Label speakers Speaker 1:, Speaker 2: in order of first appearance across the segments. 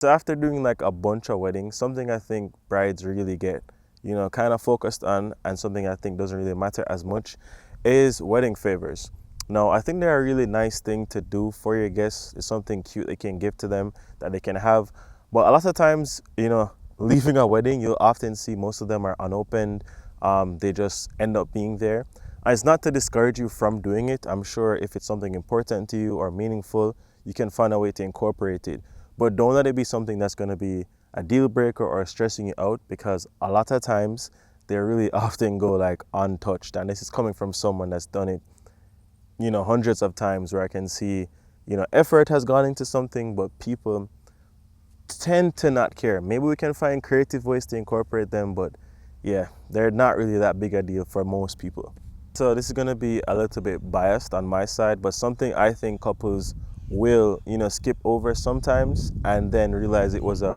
Speaker 1: So after doing like a bunch of weddings, something I think brides really get, kind of focused on, and something I think doesn't really matter as much is wedding favors. Now, I think they're a really nice thing to do for your guests. It's something cute they can give to them that they can have. But a lot of times, leaving a wedding, you'll often see most of them are unopened. They just end up being there. And it's not to discourage you from doing it. I'm sure if it's something important to you or meaningful, you can find a way to incorporate it. But don't let it be something that's going to be a deal breaker or stressing you out, because a lot of times they really often go like untouched. And this is coming from someone that's done it, hundreds of times, where I can see, effort has gone into something, but people tend to not care. Maybe we can find creative ways to incorporate them, but yeah, they're not really that big a deal for most people. So this is going to be a little bit biased on my side, but something I think couples will, skip over sometimes and then realize it was a,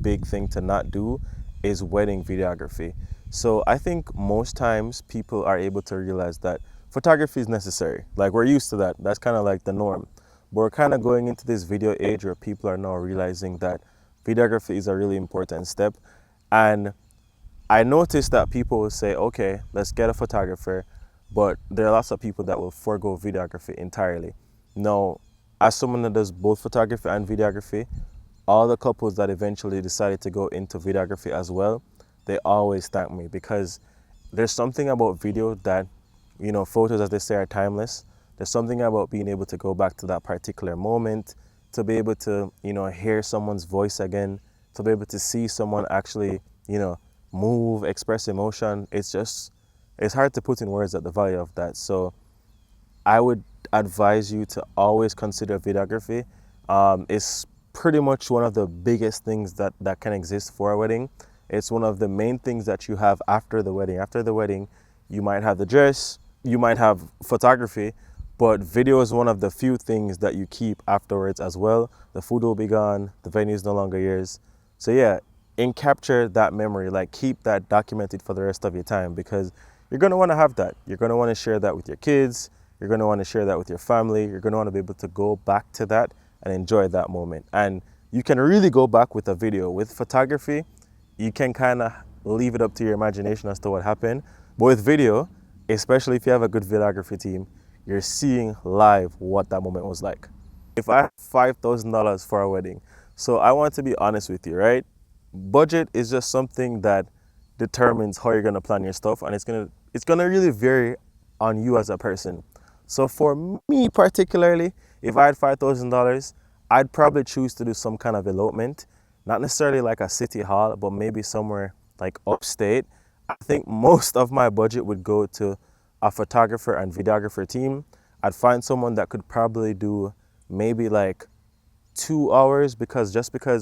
Speaker 1: big thing to not do is wedding videography. So I think most times people are able to realize that photography is necessary. Like, we're used to that. That's kind of like the norm. But we're kind of going into this video age where people are now realizing that videography is a really important step. And I noticed that people will say, okay, let's get a photographer, but there are lots of people that will forego videography entirely. Now, as someone that does both photography and videography, all the couples that eventually decided to go into videography as well, they always thank me, because there's something about video that, photos, as they say, are timeless. There's something about being able to go back to that particular moment, to be able to, hear someone's voice again, to be able to see someone actually, move, express emotion. It's hard to put in words at the value of that. So I would advise you to always consider videography. It's pretty much one of the biggest things that can exist for a wedding. It's one of the main things that you have after the wedding. After the wedding, you might have the dress, you might have photography, but video is one of the few things that you keep afterwards as well. The food will be gone, the venue is no longer yours. So yeah, capture that memory, like keep that documented for the rest of your time, because you're going to want to have that. You're going to want to share that with your kids. You're going to want to share that with your family. You're going to want to be able to go back to that and enjoy that moment. And you can really go back with a video. With photography, you can kind of leave it up to your imagination as to what happened. But with video, especially if you have a good videography team, you're seeing live what that moment was like. If I have $5,000 for a wedding, so I want to be honest with you, right? Budget is just something that determines how you're going to plan your stuff, and it's gonna really vary on you as a person. So for me particularly, if I had $5,000, I'd probably choose to do some kind of elopement, not necessarily like a city hall, but maybe somewhere like upstate. I think most of my budget would go to a photographer and videographer team. I'd find someone that could probably do maybe like 2 hours, because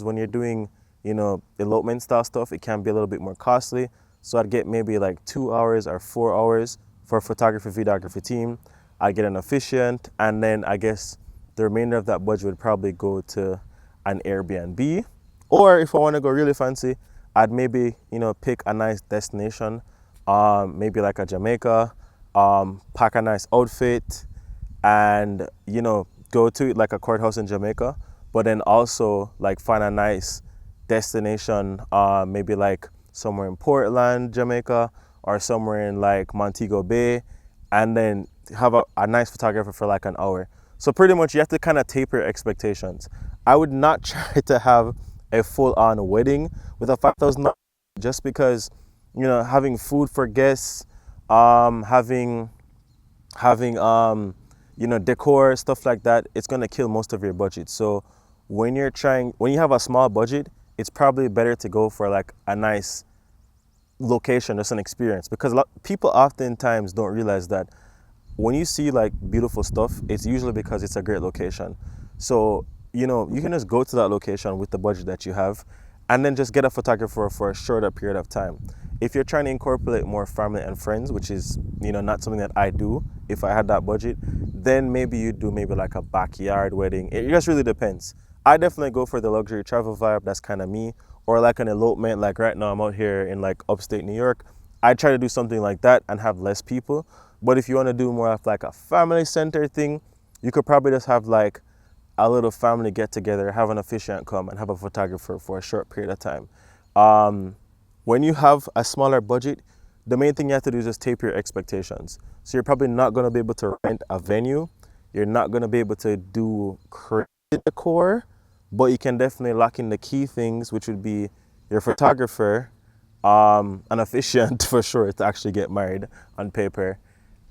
Speaker 1: when you're doing, elopement style stuff, it can be a little bit more costly. So I'd get maybe like 2 hours or 4 hours for a photography videography team. I'd get an officiant, and then I guess the remainder of that budget would probably go to an Airbnb. Or if I want to go really fancy, I'd maybe, pick a nice destination, maybe like a Jamaica, pack a nice outfit, and, go to it like a courthouse in Jamaica, but then also like find a nice destination, maybe like somewhere in Portland, Jamaica, or somewhere in like Montego Bay, and then have a nice photographer for like an hour. So pretty much you have to kind of taper your expectations. I would not try to have a full-on wedding with a $5,000, just because, having food for guests, having decor, stuff like that, it's going to kill most of your budget. So when you have a small budget, it's probably better to go for like a nice location, just an experience, because people oftentimes don't realize that when you see like beautiful stuff, it's usually because it's a great location. So, you can just go to that location with the budget that you have, and then just get a photographer for a shorter period of time. If you're trying to incorporate more family and friends, which is, not something that I do if I had that budget, then maybe you do maybe like a backyard wedding. It just really depends. I definitely go for the luxury travel vibe. That's kind of me. Or like an elopement. Like right now I'm out here in like upstate New York. I try to do something like that and have less people. But if you want to do more of like a family center thing, you could probably just have like a little family get together, have an officiant come and have a photographer for a short period of time. When you have a smaller budget, the main thing you have to do is just taper your expectations. So you're probably not going to be able to rent a venue. You're not going to be able to do crazy decor, but you can definitely lock in the key things, which would be your photographer, an officiant for sure to actually get married on paper,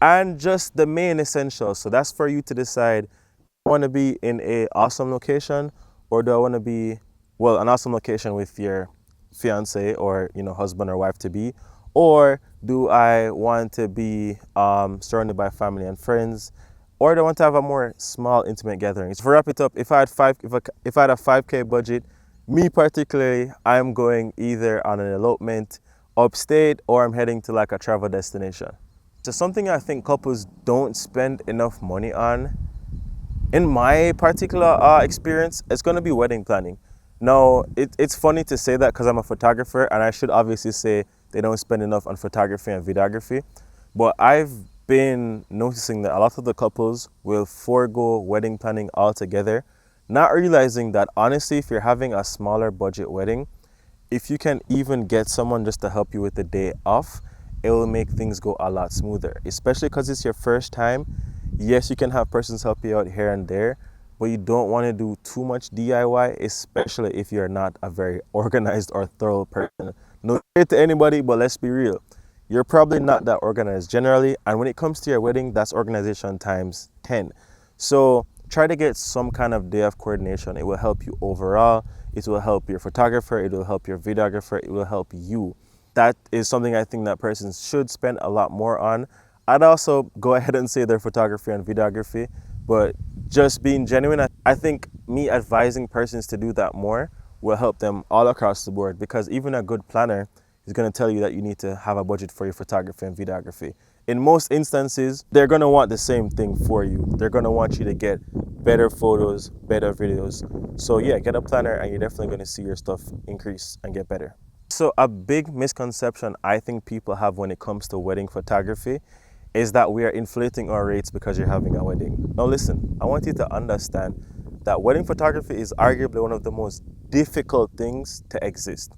Speaker 1: and just the main essentials. So that's for you to decide. Do I want to be in a awesome location, or do I want to be, well, an awesome location with your fiance or husband or wife to be, or do I want to be surrounded by family and friends, or do I want to have a more small intimate gathering? So to wrap it up, if I had a 5K budget, me particularly, I'm going either on an elopement upstate, or I'm heading to like a travel destination. So something I think couples don't spend enough money on, in my particular experience, it's going to be wedding planning. Now, it's funny to say that because I'm a photographer, and I should obviously say they don't spend enough on photography and videography. But I've been noticing that a lot of the couples will forego wedding planning altogether, not realizing that honestly, if you're having a smaller budget wedding, if you can even get someone just to help you with the day off, it will make things go a lot smoother, especially because it's your first time. Yes, you can have persons help you out here and there, but you don't want to do too much DIY, especially if you're not a very organized or thorough person. No shade to anybody, but let's be real. You're probably not that organized generally, and when it comes to your wedding, that's organization times 10. So try to get some kind of day of coordination. It will help you overall. It will help your photographer. It will help your videographer. It will help you. That is something I think that persons should spend a lot more on. I'd also go ahead and say their photography and videography, but just being genuine, I think me advising persons to do that more will help them all across the board, because even a good planner is going to tell you that you need to have a budget for your photography and videography. In most instances, they're going to want the same thing for you. They're going to want you to get better photos, better videos. So yeah, get a planner and you're definitely going to see your stuff increase and get better. So a big misconception I think people have when it comes to wedding photography is that we are inflating our rates because you're having a wedding. Now listen, I want you to understand that wedding photography is arguably one of the most difficult things to exist.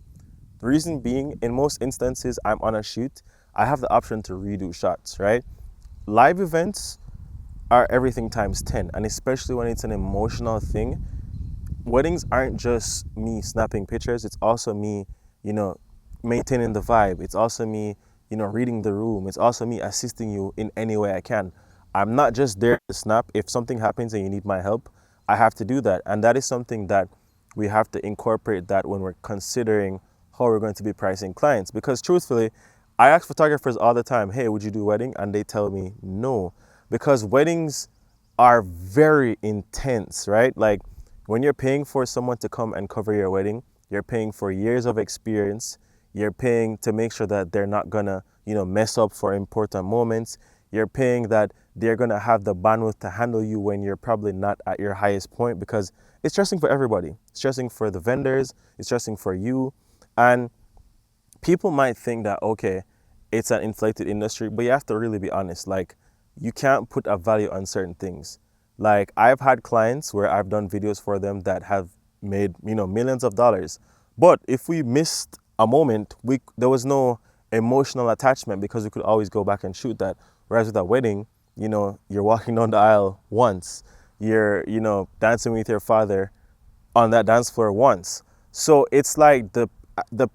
Speaker 1: The reason being, in most instances, I'm on a shoot, I have the option to redo shots, right? Live events are everything times 10, and especially when it's an emotional thing. Weddings aren't just me snapping pictures, it's also me, maintaining the vibe. It's also me, reading the room. It's also me assisting you in any way I can. I'm not just there to snap. If something happens and you need my help, I have to do that. And that is something that we have to incorporate that when we're considering how we're going to be pricing clients. Because truthfully, I ask photographers all the time, hey, would you do wedding? And they tell me no, because weddings are very intense, right? Like when you're paying for someone to come and cover your wedding, you're paying for years of experience. You're paying to make sure that they're not gonna, mess up for important moments. You're paying that they're gonna have the bandwidth to handle you when you're probably not at your highest point, because it's stressing for everybody. It's stressing for the vendors, it's stressing for you. And people might think that, okay, it's an inflated industry, but you have to really be honest. Like, you can't put a value on certain things. Like, I've had clients where I've done videos for them that have made, millions of dollars. But if we missed a moment, there was no emotional attachment because we could always go back and shoot that. Whereas with a wedding, you're walking down the aisle once, you're, dancing with your father on that dance floor once. So it's like the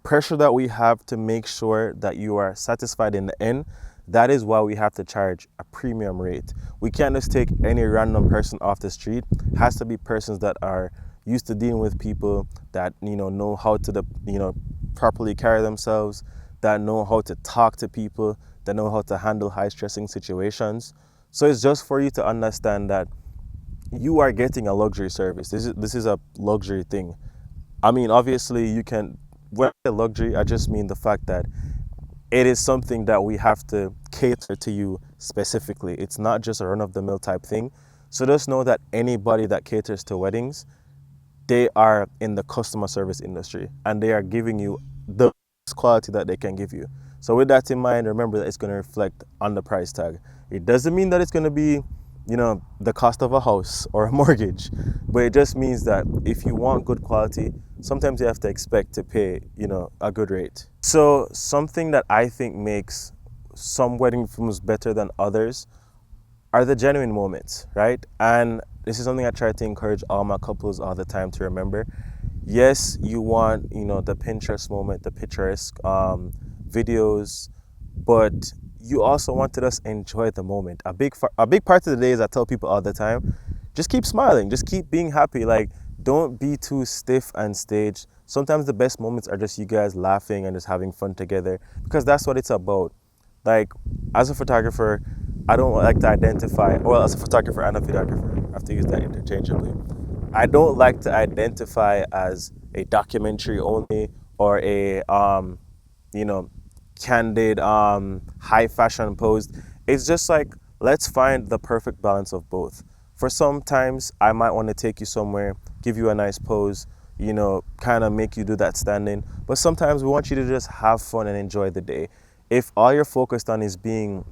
Speaker 1: pressure that we have to make sure that you are satisfied in the end. That is why we have to charge a premium rate. We can't just take any random person off the street. It has to be persons that are used to dealing with people, that know how to properly carry themselves, that know how to talk to people, that know how to handle high stressing situations. So it's just for you to understand that you are getting a luxury service. This is a luxury thing. I mean, obviously you can, when I say luxury, I just mean the fact that it is something that we have to cater to you specifically. It's not just a run-of-the-mill type thing. So just know that anybody that caters to weddings, they are in the customer service industry and they are giving you the best quality that they can give you. So with that in mind, remember that it's going to reflect on the price tag. It doesn't mean that it's going to be the cost of a house or a mortgage, but it just means that if you want good quality, sometimes you have to expect to pay, a good rate. So something that I think makes some wedding films better than others are the genuine moments, right? And this is something I try to encourage all my couples all the time to remember. Yes, you want, the Pinterest moment, the picturesque videos, but you also want to just enjoy the moment. A big part of the day is I tell people all the time, just keep smiling, just keep being happy. Like, don't be too stiff and staged. Sometimes the best moments are just you guys laughing and just having fun together, because that's what it's about. Like, as a photographer, I don't like to identify, well, as a photographer and a videographer, I have to use that interchangeably. I don't like to identify as a documentary only, or a you know candid high fashion pose. It's just like, let's find the perfect balance of both. For sometimes I might want to take you somewhere, give you a nice pose, kind of make you do that standing, but sometimes we want you to just have fun and enjoy the day. If all you're focused on is being,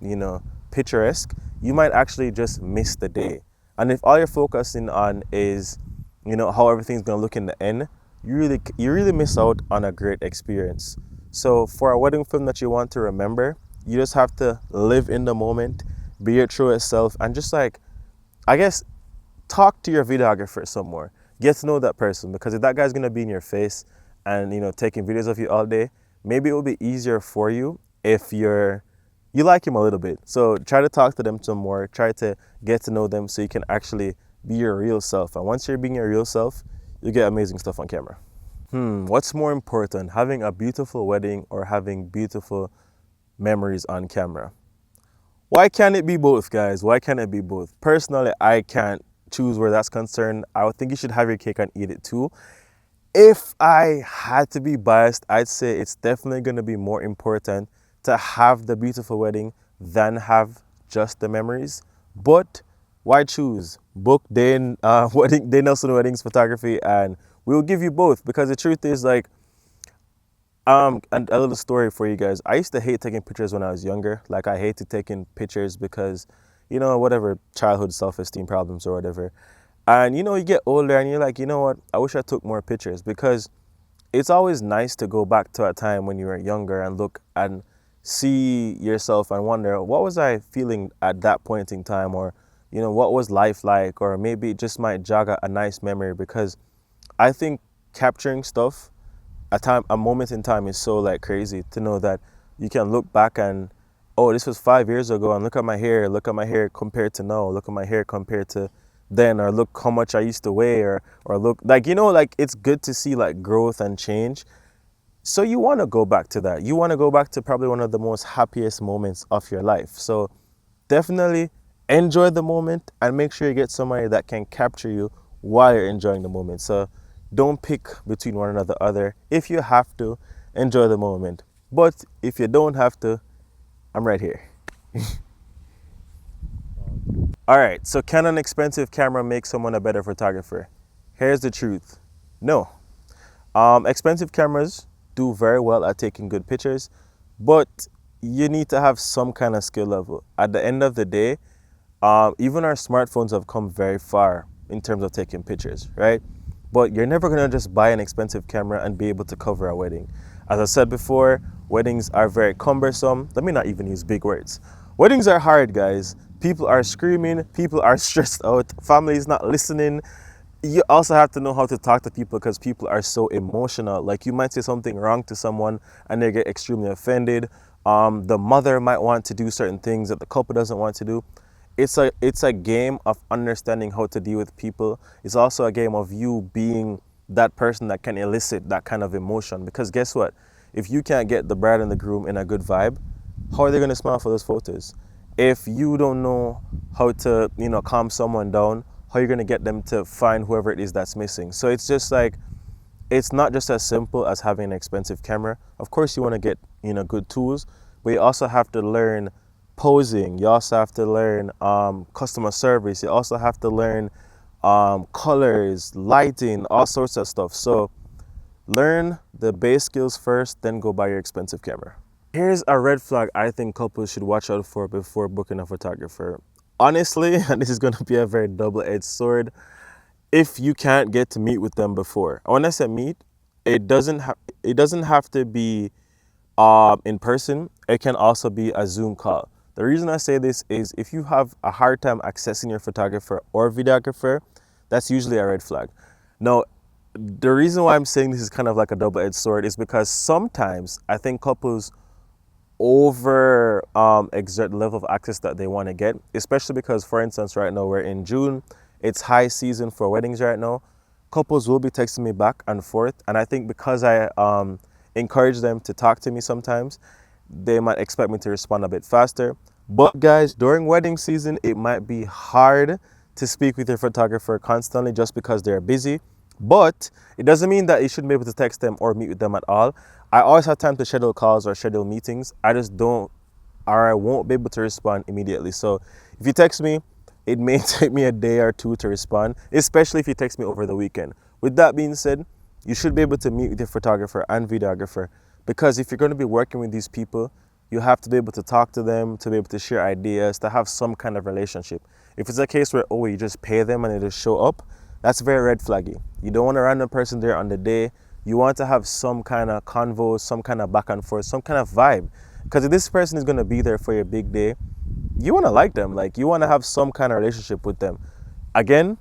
Speaker 1: picturesque, you might actually just miss the day. And if all you're focusing on is, how everything's gonna look in the end, you really miss out on a great experience. So for a wedding film that you want to remember, you just have to live in the moment, be your truest self, and just, like, I guess, talk to your videographer some more. Get to know that person, because if that guy's gonna be in your face and, taking videos of you all day, maybe it will be easier for you if you like him a little bit. So try to talk to them some more. Try to get to know them so you can actually be your real self. And once you're being your real self, you get amazing stuff on camera. What's more important, having a beautiful wedding or having beautiful memories on camera? Why can't it be both, guys? Why can't it be both? Personally, I can't choose where that's concerned. I would think you should have your cake and eat it too. If I had to be biased, I'd say it's definitely going to be more important to have the beautiful wedding than have just the memories. But why choose? Book Dane wedding, Dane Nelson Weddings Photography, and we'll give you both, because the truth is, like, and a little story for you guys. I used to hate taking pictures when I was younger. Like, I hated taking pictures because, whatever, childhood self-esteem problems or whatever. And you get older and you're like, you know what? I wish I took more pictures, because it's always nice to go back to a time when you were younger and look and see yourself and wonder, what was I feeling at that point in time? Or, what was life like? Or maybe it just might jog a nice memory, because I think capturing stuff, a moment in time, is so, like, crazy to know that you can look back and, oh, this was 5 years ago, and look at my hair compared to now, look at my hair compared to then, or look how much I used to weigh, or look, like, like, it's good to see, like, growth and change. So you want to go back to that. You want to go back to probably one of the most happiest moments of your life. So definitely enjoy the moment and make sure you get somebody that can capture you while you're enjoying the moment. So don't pick between one or the other. If you have to, enjoy the moment. But if you don't have to, I'm right here. All right, so can an expensive camera make someone a better photographer? Here's the truth. No. Expensive cameras do very well at taking good pictures, but you need to have some kind of skill level. At the end of the day, even our smartphones have come very far in terms of taking pictures, right? But you're never gonna just buy an expensive camera and be able to cover a wedding. As I said before, weddings are very cumbersome. Let me not even use big words. Weddings are hard, guys. People are screaming, people are stressed out, family is not listening. You also have to know how to talk to people, because people are so emotional. Like, you might say something wrong to someone and they get extremely offended. The mother might want to do certain things that the couple doesn't want to do. It's a game of understanding how to deal with people. It's also a game of you being that person that can elicit that kind of emotion. Because guess what? If you can't get the bride and the groom in a good vibe, how are they going to smile for those photos? If you don't know how to, calm someone down, how are you going to get them to find whoever it is that's missing? So it's just like, it's not just as simple as having an expensive camera. Of course, you want to get, good tools, but you also have to learn posing. You also have to learn customer service. You also have to learn colors, lighting, all sorts of stuff. So learn the base skills first, then go buy your expensive camera. Here's a red flag I think couples should watch out for before booking a photographer. honestly, and this is going to be a very double-edged sword, if you can't get to meet with them before. When I say meet, it doesn't have to be in person. It can also be a Zoom call. The reason I say this is if you have a hard time accessing your photographer or videographer, that's usually a red flag. Now, the reason why I'm saying this is kind of like a double-edged sword is because sometimes I think couples over exert the level of access that they want to get, especially because, for instance, right now we're in June, it's high season for weddings right now. Couples will be texting me back and forth, and I think because I encourage them to talk to me sometimes, they might expect me to respond a bit faster. But guys, during wedding season, it might be hard to speak with your photographer constantly just because they're busy. But it doesn't mean that you shouldn't be able to text them or meet with them at all. I always have time to schedule calls or schedule meetings. I just don't, or I won't be able to respond immediately. So if you text me, it may take me a day or two to respond, especially if you text me over the weekend. With that being said, you should be able to meet with your photographer and videographer, because if you're going to be working with these people, you have to be able to talk to them, to be able to share ideas, to have some kind of relationship. If it's a case where, oh, you just pay them and they just show up, that's very red flaggy. You don't want a random person there on the day. You want to have some kind of convo, some kind of back and forth, some kind of vibe. Because if this person is going to be there for your big day, you want to like them. Like, you want to have some kind of relationship with them. Again,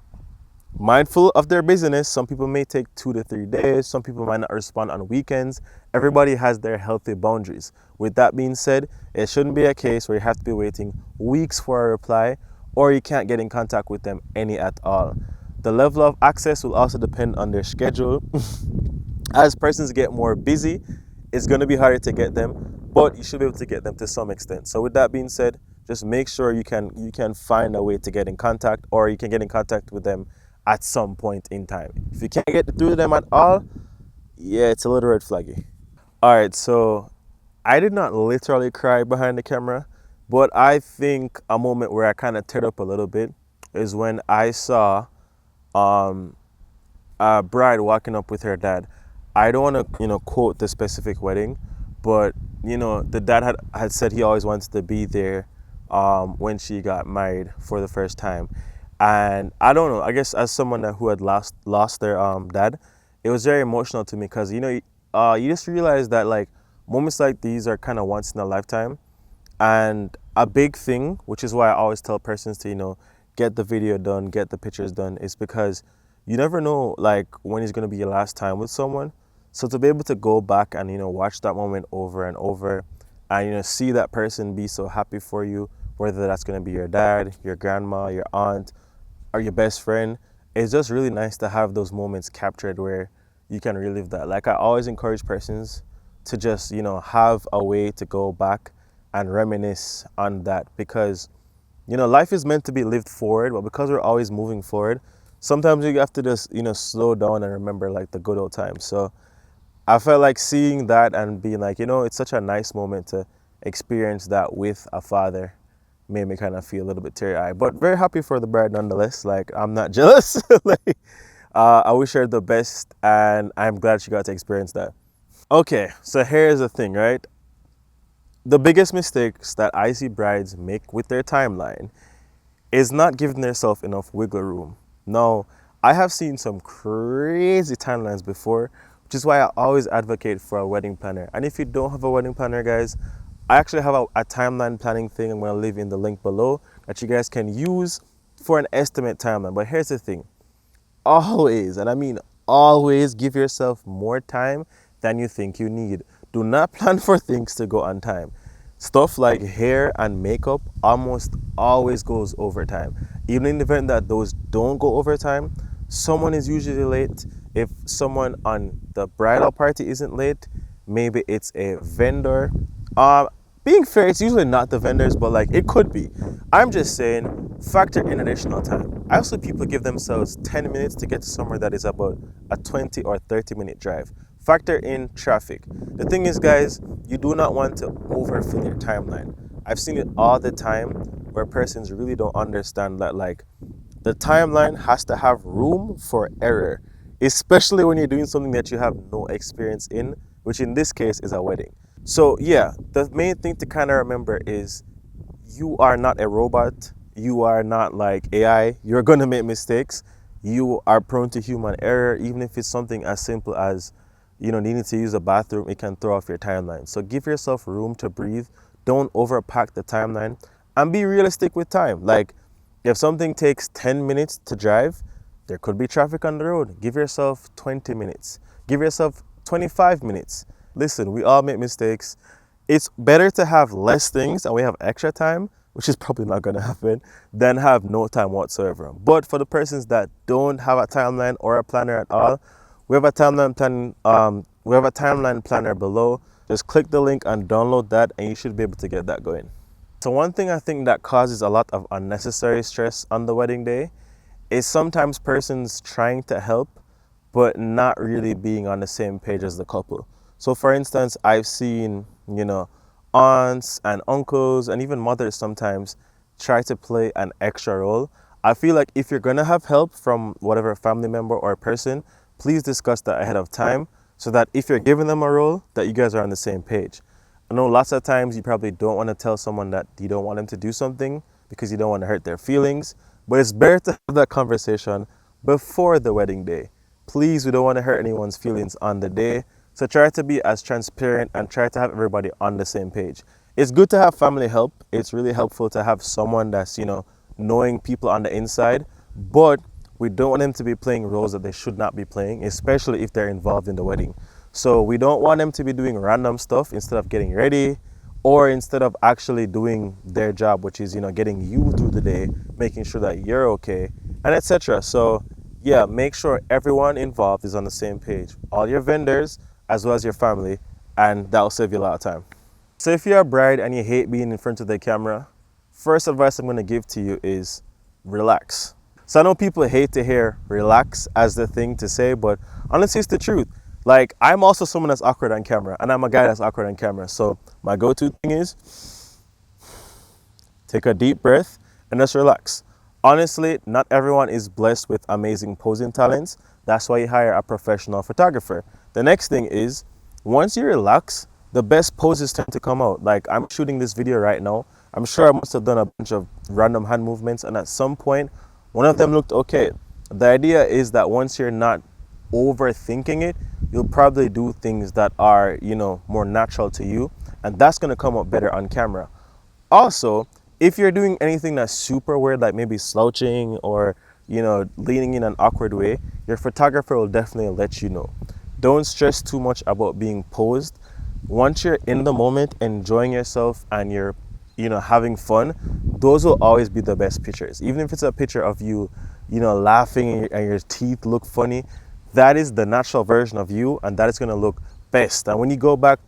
Speaker 1: mindful of their business. Some people may take 2 to 3 days. Some people might not respond on weekends. Everybody has their healthy boundaries. With that being said, it shouldn't be a case where you have to be waiting weeks for a reply, or you can't get in contact with them any at all. The level of access will also depend on their schedule. As persons get more busy, it's going to be harder to get them, but you should be able to get them to some extent. So with that being said, just make sure you can find a way to get in contact, or you can get in contact with them at some point in time. If you can't get through to them at all, yeah, it's a little red flaggy. All right, so I did not literally cry behind the camera, but I think a moment where I kind of teared up a little bit is when I saw um, a bride walking up with her dad. I don't want to, quote the specific wedding, but the dad had said he always wants to be there when she got married for the first time. And I don't know, I guess as someone who had lost their dad, it was very emotional to me, because you just realize that, like, moments like these are kind of once in a lifetime. And a big thing, which is why I always tell persons to, get the video done, get the pictures done, is because you never know, like, when it's going to be your last time with someone. So to be able to go back and, watch that moment over and over, and, see that person be so happy for you, whether that's going to be your dad, your grandma, your aunt, or your best friend, it's just really nice to have those moments captured where you can relive that. Like, I always encourage persons to just, have a way to go back and reminisce on that, because, life is meant to be lived forward, but because we're always moving forward, sometimes you have to just, slow down and remember, like, the good old times. So I felt like seeing that and being like, it's such a nice moment to experience that with a father, made me kind of feel a little bit teary-eyed, but very happy for the bride nonetheless. Like, I'm not jealous. Like, I wish her the best, and I'm glad she got to experience that. Okay, so here's the thing, right? The biggest mistakes that I see brides make with their timeline is not giving themselves enough wiggle room. Now, I have seen some crazy timelines before, which is why I always advocate for a wedding planner. And if you don't have a wedding planner, guys, I actually have a timeline planning thing I'm going to leave in the link below that you guys can use for an estimate timeline. But here's the thing. Always, and I mean always, give yourself more time than you think you need. Do not plan for things to go on time. Stuff like hair and makeup almost always goes overtime. Even in the event that those don't go overtime, someone is usually late. If someone on the bridal party isn't late, maybe it's a vendor. Being fair, it's usually not the vendors, but like, it could be. I'm just saying, factor in additional time. I also people give themselves 10 minutes to get to somewhere that is about a 20 or 30-minute drive. Factor in traffic. The thing is, guys, you do not want to overfill your timeline. I've seen it all the time where persons really don't understand that, like, the timeline has to have room for error, especially when you're doing something that you have no experience in, which in this case is a wedding. So yeah, the main thing to kind of remember is you are not a robot. you are not like AI. You're going to make mistakes. You are prone to human error. Even if it's something as simple as, needing to use a bathroom, it can throw off your timeline. So give yourself room to breathe. Don't overpack the timeline and be realistic with time. Like, if something takes 10 minutes to drive, there could be traffic on the road. Give yourself 20 minutes. Give yourself 25 minutes. Listen, we all make mistakes. It's better to have less things and we have extra time, which is probably not going to happen, than have no time whatsoever. But for the persons that don't have a timeline or a planner at all, we have a timeline planner below. Just click the link and download that, and you should be able to get that going. So one thing I think that causes a lot of unnecessary stress on the wedding day is sometimes persons trying to help but not really being on the same page as the couple. So for instance, I've seen, aunts and uncles and even mothers sometimes try to play an extra role. I feel like if you're gonna have help from whatever family member or person, please discuss that ahead of time so that if you're giving them a role, that you guys are on the same page. I know lots of times you probably don't want to tell someone that you don't want them to do something because you don't want to hurt their feelings, but it's better to have that conversation before the wedding day. Please, we don't want to hurt anyone's feelings on the day. So try to be as transparent and try to have everybody on the same page. It's good to have family help. It's really helpful to have someone that's, knowing people on the inside, but we don't want them to be playing roles that they should not be playing, especially if they're involved in the wedding. So we don't want them to be doing random stuff instead of getting ready or instead of actually doing their job, which is, getting you through the day, making sure that you're okay, and etc. So yeah, make sure everyone involved is on the same page. All your vendors as well as your family, and that'll save you a lot of time. So if you're a bride and you hate being in front of the camera, first advice I'm going to give to you is relax. So I know people hate to hear relax as the thing to say, but honestly, it's the truth. Like, I'm also someone that's awkward on camera, and I'm a guy that's awkward on camera. So my go-to thing is take a deep breath and just relax. Honestly, not everyone is blessed with amazing posing talents. That's why you hire a professional photographer. The next thing is, once you relax, the best poses tend to come out. Like, I'm shooting this video right now. I'm sure I must have done a bunch of random hand movements, and at some point, one of them looked okay. The idea is that once you're not overthinking it, you'll probably do things that are, more natural to you, and that's going to come out better on camera. Also, if you're doing anything that's super weird, like maybe slouching or, leaning in an awkward way, your photographer will definitely let you know. Don't stress too much about being posed. Once you're in the moment, enjoying yourself and you're, having fun, those will always be the best pictures. Even if it's a picture of you, laughing and your teeth look funny, that is the natural version of you, and that is going to look best. And when you go back,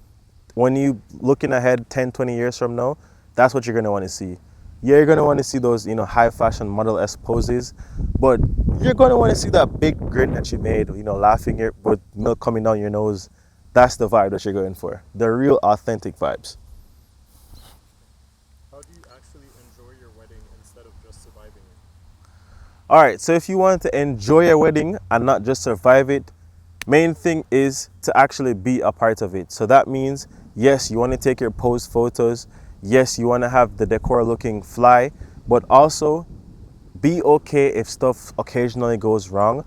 Speaker 1: when you looking ahead 10, 20 years from now, that's what you're going to want to see. Yeah, you're going to want to see those, high fashion model-esque poses, but you're going to want to see that big grin that you made, laughing with milk coming down your nose. That's the vibe that you're going for. The real authentic vibes.
Speaker 2: How do you actually enjoy your wedding instead of just surviving it?
Speaker 1: All right, so if you want to enjoy your wedding and not just survive it, main thing is to actually be a part of it. So that means, yes, you want to take your pose photos. Yes, you want to have the decor looking fly, but also be okay if stuff occasionally goes wrong.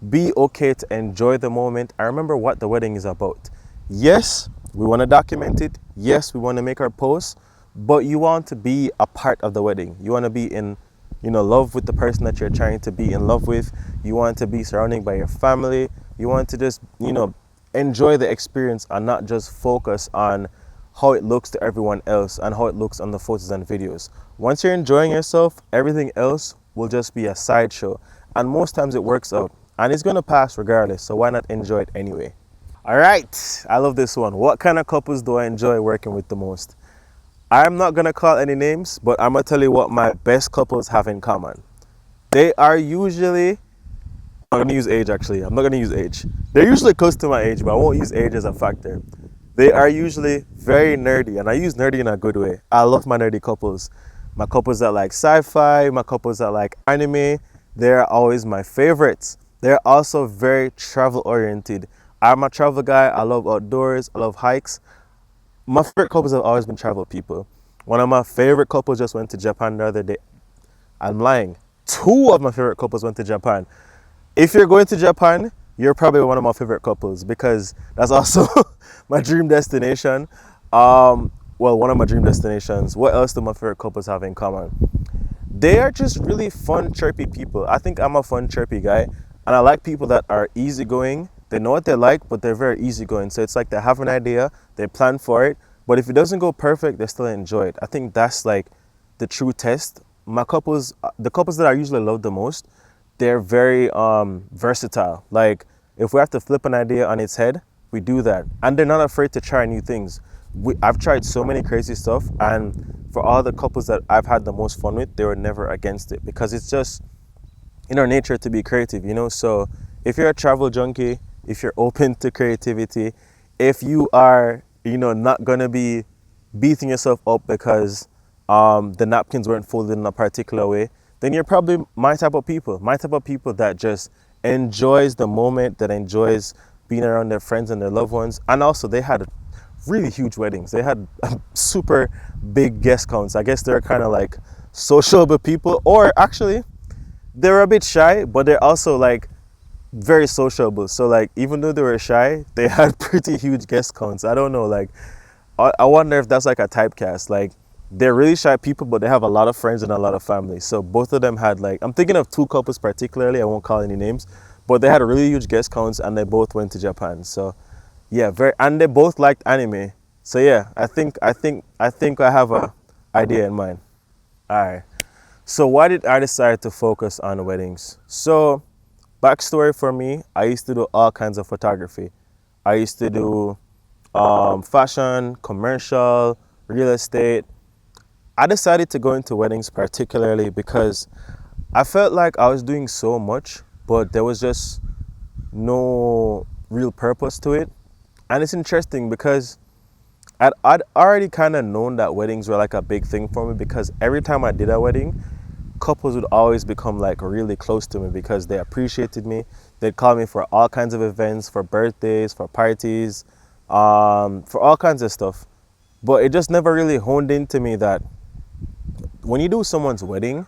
Speaker 1: Be okay to enjoy the moment. I remember what the wedding is about. Yes, we want to document it. Yes, we want to make our posts, but you want to be a part of the wedding. You want to be in, love with the person that you're trying to be in love with. You want to be surrounded by your family. You want to just, enjoy the experience and not just focus on how it looks to everyone else and how it looks on the photos and videos. Once you're enjoying yourself, everything else will just be a sideshow. And most times it works out. And it's going to pass regardless, so why not enjoy it anyway? All right, I love this one. What kind of couples do I enjoy working with the most? I'm not going to call any names, but I'm going to tell you what my best couples have in common. They are usually, I'm going to use age actually. I'm not going to use age. They're usually close to my age, but I won't use age as a factor. They are usually very nerdy, and I use nerdy in a good way. I love my nerdy couples. My couples that like sci-fi, my couples that like anime, they're always my favorites. They're also very travel oriented. I'm a travel guy. I love outdoors. I love hikes. My favorite couples have always been travel people. One of my favorite couples just went to Japan the other day. I'm lying. Two of my favorite couples went to Japan. If you're going to Japan, you're probably one of my favorite couples because that's also my dream destination. Well, one of my dream destinations. What else do my favorite couples have in common? They are just really fun, chirpy people. I think I'm a fun, chirpy guy, and I like people that are easygoing. They know what they like, but they're very easygoing. So it's like they have an idea, they plan for it, but if it doesn't go perfect, they still enjoy it. I think that's like the true test. My couples, the couples that I usually love the most, they're very versatile. Like if we have to flip an idea on its head, we do that, and they're not afraid to try new things. I've tried so many crazy stuff, and for all the couples that I've had the most fun with, they were never against it because it's just in our nature to be creative, you know. So if you're a travel junkie, if you're open to creativity, if you are, you know, not gonna be beating yourself up because the napkins weren't folded in a particular way, then you're probably my type of people. My type of people that just enjoys the moment, that enjoys being around their friends and their loved ones. And also, they had really huge weddings. They had super big guest counts. I guess they're kind of like sociable people, or actually, they're a bit shy, but they're also like very sociable. So like, even though they were shy, they had pretty huge guest counts. I don't know, like, I wonder if that's like a typecast. Like, they're really shy people, but they have a lot of friends and a lot of family. So both of them had like, I'm thinking of two couples particularly. I won't call any names, but they had really huge guest counts, and they both went to Japan. So yeah, very, and they both liked anime. So yeah, I have a idea in mind. All right. So why did I decide to focus on weddings? So backstory for me, I used to do all kinds of photography. I used to do fashion, commercial, real estate. I decided to go into weddings particularly because I felt like I was doing so much, but there was just no real purpose to it. And it's interesting because I'd already kind of known that weddings were like a big thing for me, because every time I did a wedding, couples would always become like really close to me because they appreciated me. They'd call me for all kinds of events, for birthdays, for parties, for all kinds of stuff. But it just never really honed into me that when you do someone's wedding,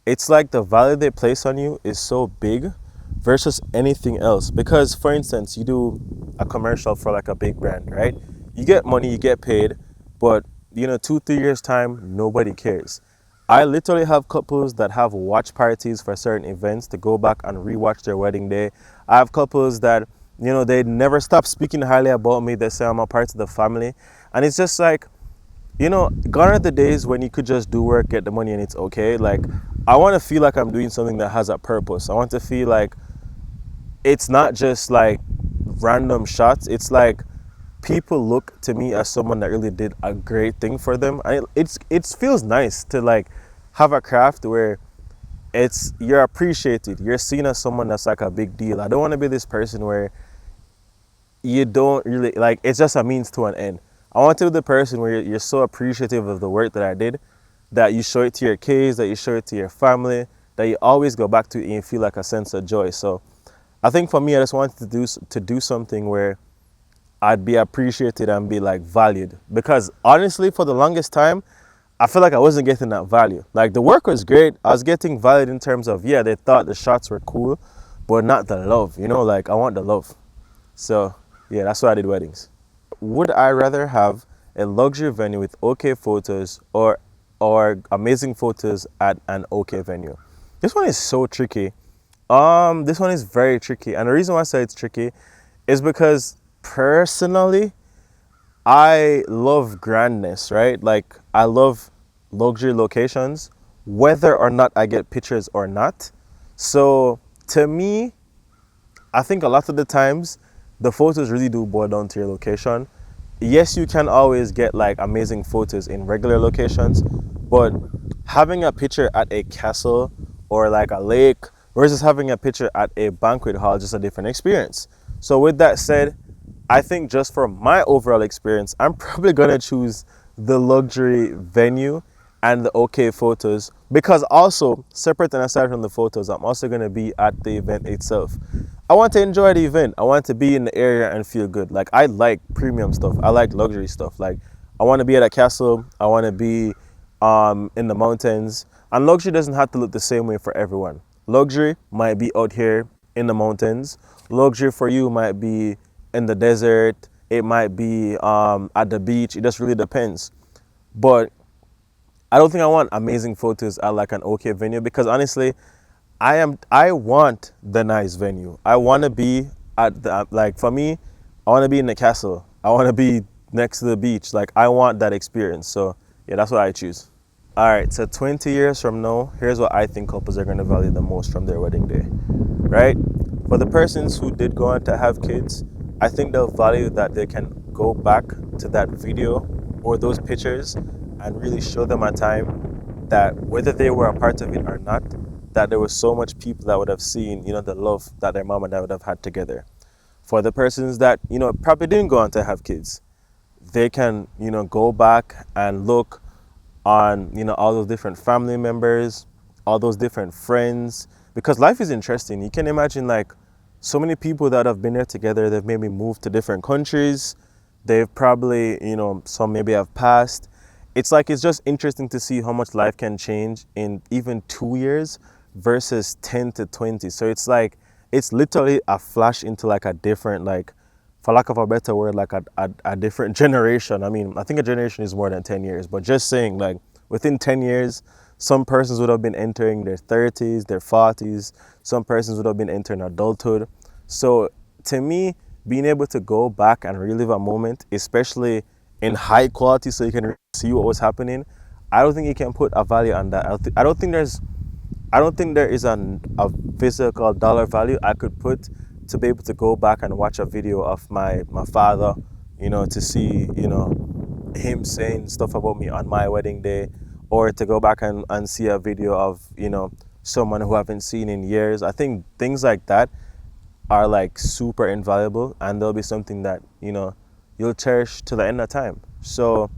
Speaker 1: it's like the value they place on you is so big versus anything else. Because for instance, you do a commercial for like a big brand, right? You get money, you get paid, but you know, 2-3 years time, nobody cares. I literally have couples that have watch parties for certain events to go back and rewatch their wedding day. I have couples that, you know, they never stop speaking highly about me. They say I'm a part of the family. And it's just like, you know, gone are the days when you could just do work, get the money, and it's okay. Like, I want to feel like I'm doing something that has a purpose. I want to feel like it's not just like random shots. It's like people look to me as someone that really did a great thing for them. And it feels nice to like have a craft where you're appreciated. You're seen as someone that's like a big deal. I don't want to be this person where you don't really like, it's just a means to an end. I want to be the person where you're so appreciative of the work that I did, that you show it to your kids, that you show it to your family, that you always go back to it and you feel like a sense of joy. So I think for me, I just wanted to do something where I'd be appreciated and be like valued. Because honestly, for the longest time, I feel like I wasn't getting that value. Like, the work was great. I was getting valued in terms of, yeah, they thought the shots were cool, but not the love, you know, like I want the love. So yeah, that's why I did weddings. Would I rather have a luxury venue with okay photos or amazing photos at an okay venue? This one is so tricky. This one is very tricky, and the reason why I say it's tricky is because personally, I love grandness, right? Like, I love luxury locations, whether or not I get pictures or not. So to me, I think a lot of the times the photos really do boil down to your location. Yes, you can always get like amazing photos in regular locations, but having a picture at a castle or like a lake versus having a picture at a banquet hall is just a different experience. So with that said, I think just for my overall experience, I'm probably gonna choose the luxury venue and the okay photos, because also, separate and aside from the photos, I'm also gonna be at the event itself. I want to enjoy the event. I want to be in the area and feel good. Like, I like premium stuff. I like luxury stuff. Like, I want to be at a castle. I want to be in the mountains. And luxury doesn't have to look the same way for everyone. Luxury might be out here in the mountains. Luxury for you might be in the desert. It might be at the beach. It just really depends. But I don't think I want amazing photos at like an okay venue, because honestly, I want the nice venue. I want to be at the, like, for me, I want to be in the castle. I want to be next to the beach. Like, I want that experience. So yeah, that's what I choose. All right, so 20 years from now, here's what I think couples are going to value the most from their wedding day, right? For the persons who did go on to have kids, I think they'll value that they can go back to that video or those pictures and really show them a time that, whether they were a part of it or not, that there was so much people that would have seen, the love that their mom and dad would have had together. For the persons that, probably didn't go on to have kids, they can, go back and look on, all those different family members, all those different friends, because life is interesting. You can imagine, like, so many people that have been there together, they've maybe moved to different countries, they've probably, some maybe have passed. It's like, it's just interesting to see how much life can change in even 2 years versus 10 to 20. So it's like, it's literally a flash into like a different, like, for lack of a better word, like a different generation. I mean, I think a generation is more than 10 years, but just saying, like, within 10 years, some persons would have been entering their 30s, their 40s, some persons would have been entering adulthood. So to me, being able to go back and relive a moment, especially in high quality so you can see what was happening, I don't think you can put a value on that. I don't think there is a physical dollar value I could put to be able to go back and watch a video of my father, to see, him saying stuff about me on my wedding day, or to go back and see a video of, someone who I haven't seen in years. I think things like that are like super invaluable, and they'll be something that, you'll cherish to the end of time. So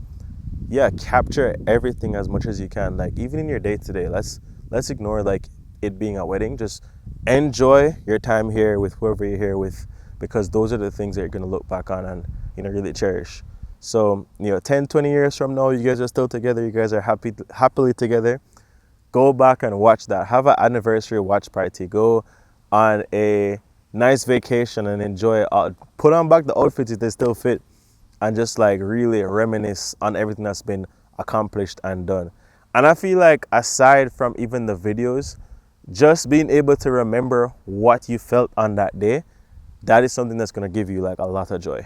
Speaker 1: yeah, capture everything as much as you can. Like, even in your day to day, let's ignore like it being a wedding. Just enjoy your time here with whoever you're here with, because those are the things that you're going to look back on and, really cherish. So, 10, 20 years from now, you guys are still together, you guys are happily together, go back and watch that. Have an anniversary watch party. Go on a nice vacation and enjoy it. Put on back the outfits if they still fit, and just like really reminisce on everything that's been accomplished and done. And I feel like, aside from even the videos, just being able to remember what you felt on that day, that is something that's going to give you like a lot of joy.